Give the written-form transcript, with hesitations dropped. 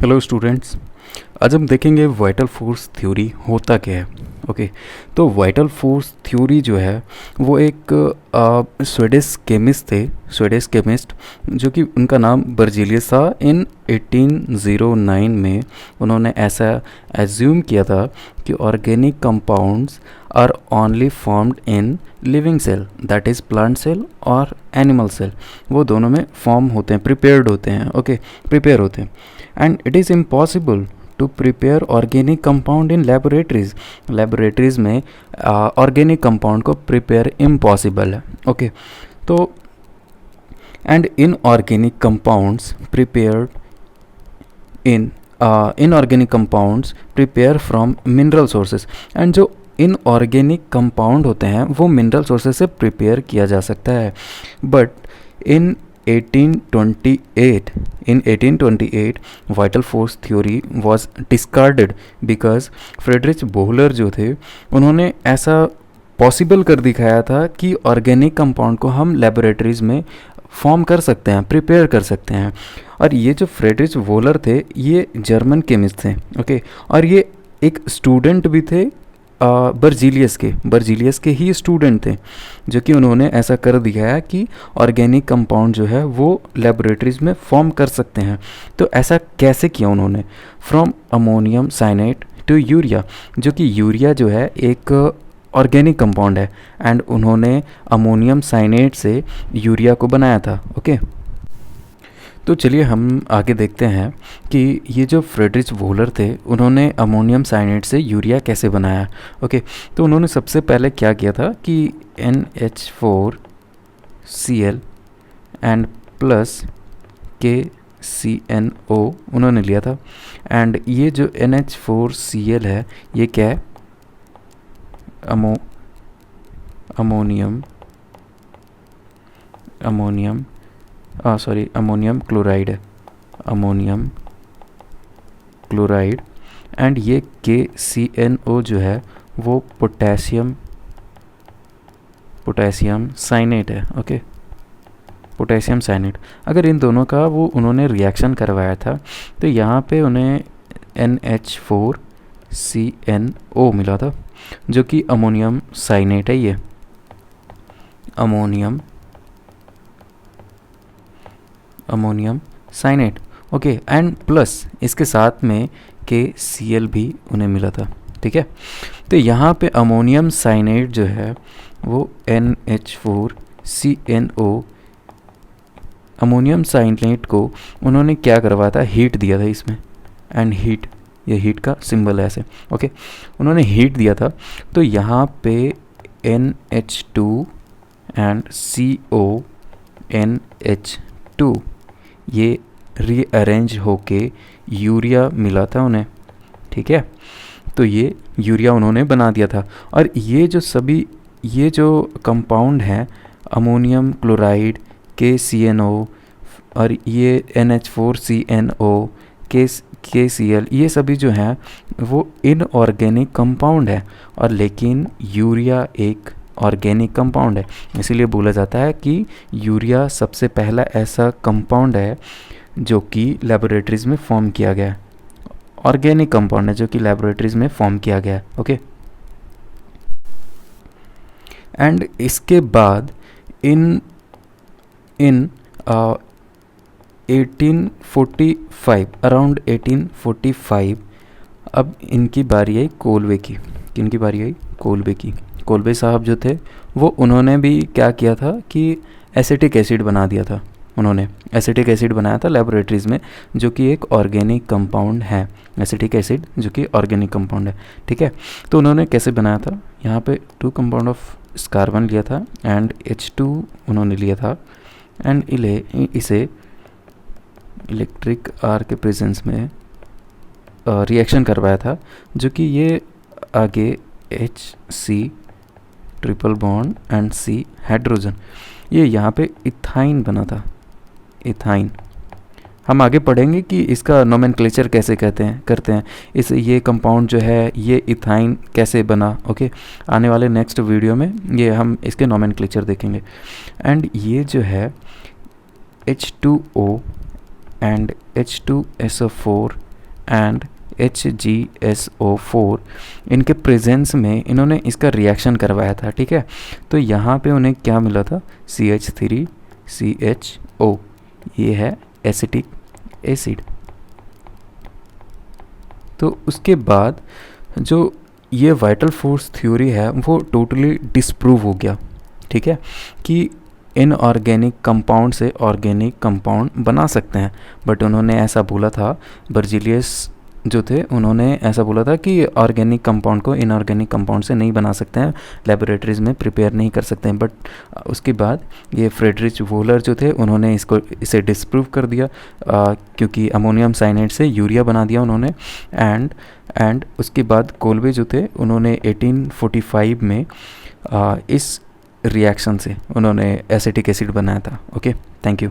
Hello students. आज हम देखेंगे वाइटल फोर्स थ्योरी होता क्या है। ओके, तो वाइटल फोर्स थ्योरी जो है वो एक स्वीडिश केमिस्ट थे, स्वीडिश केमिस्ट, जो कि उनका नाम बर्जीलियस था। इन 1809 में उन्होंने ऐसा एज्यूम किया था कि organic compounds are only formed in living cell, that is plant cell और एनिमल सेल। वो दोनों में फॉर्म होते हैं, प्रिपेयर्ड होते हैं। ओके, प्रिपेयर होते हैं। And it is impossible to prepare organic compound in laboratories. Laboratories में ऑर्गेनिक कंपाउंड को प्रिपेयर इम्पॉसिबल है। ओके, तो and inorganic compounds prepared in inorganic compounds prepare from mineral sources. And जो inorganic compound होते हैं वो मिनरल सोर्सेज से prepare किया जा सकता है। But in 1828 vital force theory was discarded because Friedrich Wohler जो थे उन्होंने ऐसा पॉसिबल कर दिखाया था कि ऑर्गेनिक कंपाउंड को हम लेबोरेटरीज में फॉर्म कर सकते हैं, प्रिपेयर कर सकते हैं। और ये जो फ्रेडरिच वोलर थे ये जर्मन केमिस्ट थे। ओके, और ये एक स्टूडेंट भी थे बर्जीलियस के ही स्टूडेंट थे, जो कि उन्होंने ऐसा कर दिखाया कि ऑर्गेनिक कंपाउंड जो है वो लेबोरेटरीज में फॉर्म कर सकते हैं। तो ऐसा कैसे किया उन्होंने? From ammonium cyanate to urea, जो कि यूरिया जो है एक ऑर्गेनिक कंपाउंड है, एंड उन्होंने अमोनियम साइनेट से यूरिया को बनाया था। ओके, तो चलिए हम आगे देखते हैं कि ये जो फ्रेडरिच वोलर थे उन्होंने अमोनियम साइनेट से यूरिया कैसे बनाया। ओके, तो उन्होंने सबसे पहले क्या किया था कि NH4Cl एंड प्लस KCNO उन्होंने लिया था। एंड ये जो NH4Cl है ये क्या है? अमोनियम क्लोराइड है, अमोनियम क्लोराइड। एंड ये KCNO जो है वो पोटेशियम साइनेट है। Okay, potassium cyanate. अगर इन दोनों का वो उन्होंने रिएक्शन करवाया था तो यहाँ पे उन्हें NH4CNO मिला था, जो कि अमोनियम साइनेट है। ये ammonium cyanate. Okay, and plus इसके साथ में KCl भी उन्हें मिला था। ठीक है, तो यहाँ पे अमोनियम साइनेट जो है वो NH4CNO, अमोनियम साइनेट को उन्होंने क्या करवाया था? हीट दिया था इसमें। एंड हीट, ये हीट का सिंबल है ऐसे। ओके, उन्होंने हीट दिया था तो यहाँ पे NH2 एंड CONH2 ये रीअरेंज होके यूरिया मिला था उन्हें। ठीक है, तो ये यूरिया उन्होंने बना दिया था। और ये जो कंपाउंड हैं अमोनियम क्लोराइड, KCNO और ये NH4CNO, KCl, ये सभी जो हैं वो इनऑर्गेनिक कंपाउंड है। और लेकिन यूरिया एक ऑर्गेनिक कंपाउंड है, इसीलिए बोला जाता है कि यूरिया सबसे पहला ऐसा कंपाउंड है जो कि लेबोरेटरीज में फॉर्म किया गया है। ऑर्गेनिक कंपाउंड है जो कि लेबोरेटरीज में फॉर्म किया गया है। ओके, एंड इसके बाद इन 1845, अराउंड 1845 अब इनकी बारी आई कोल्बे की। किनकी बारी आई? कोल्बे की। कोल्बे साहब जो थे वो उन्होंने भी क्या किया था कि एसिटिक एसिड बना दिया था। उन्होंने एसिटिक एसिड बनाया था लेबोरेटरीज में, जो कि एक ऑर्गेनिक कंपाउंड है। एसिटिक एसिड जो कि ऑर्गेनिक कंपाउंड है। ठीक है, तो उन्होंने कैसे बनाया था? यहाँ पे 2 कंपाउंड ऑफ कार्बन लिया था एंड H2 उन्होंने लिया था, एंड इसे इलेक्ट्रिक आर्क के प्रेजेंस में रिएक्शन करवाया था, जो कि ये आगे HC triple bond and C hydrogen, ये यहाँ पे इथाइन बना था। इथाइन हम आगे पढ़ेंगे कि इसका नोमेनक्लेचर कैसे करते हैं ये कंपाउंड जो है ये इथाइन कैसे बना। ओके, आने वाले नेक्स्ट वीडियो में ये हम इसके नोमेनक्लेचर देखेंगे। एंड ये जो है H2O and H2SO4 and HgSO4 इनके प्रेजेंस में इन्होंने इसका रिएक्शन करवाया था, ठीक है। तो यहाँ पे उन्हें क्या मिला था, CH3CHO, ये है एसिटिक एसिड। तो उसके बाद जो ये वाइटल फोर्स थ्योरी है वो टोटली डिसप्रूव हो गया, ठीक है, कि इनऑर्गेनिक कंपाउंड से ऑर्गेनिक कंपाउंड बना सकते हैं। बट उन्होंने ऐसा बोला था, बर्जीलियस जो थे उन्होंने ऐसा बोला था कि ऑर्गेनिक कंपाउंड को इनऑर्गेनिक कंपाउंड से नहीं बना सकते हैं, लेबोरेटरीज में प्रिपेयर नहीं कर सकते हैं। बट उसके बाद ये फ्रेडरिच वोलर जो थे उन्होंने इसे डिसप्रूव कर दिया, क्योंकि अमोनियम साइनाइड से यूरिया बना दिया उन्होंने। एंड उसके बाद कोल्बे जो थे उन्होंने 1845 में इस रिएक्शन से उन्होंने एसिटिक एसिड बनाया था। Okay, thank you.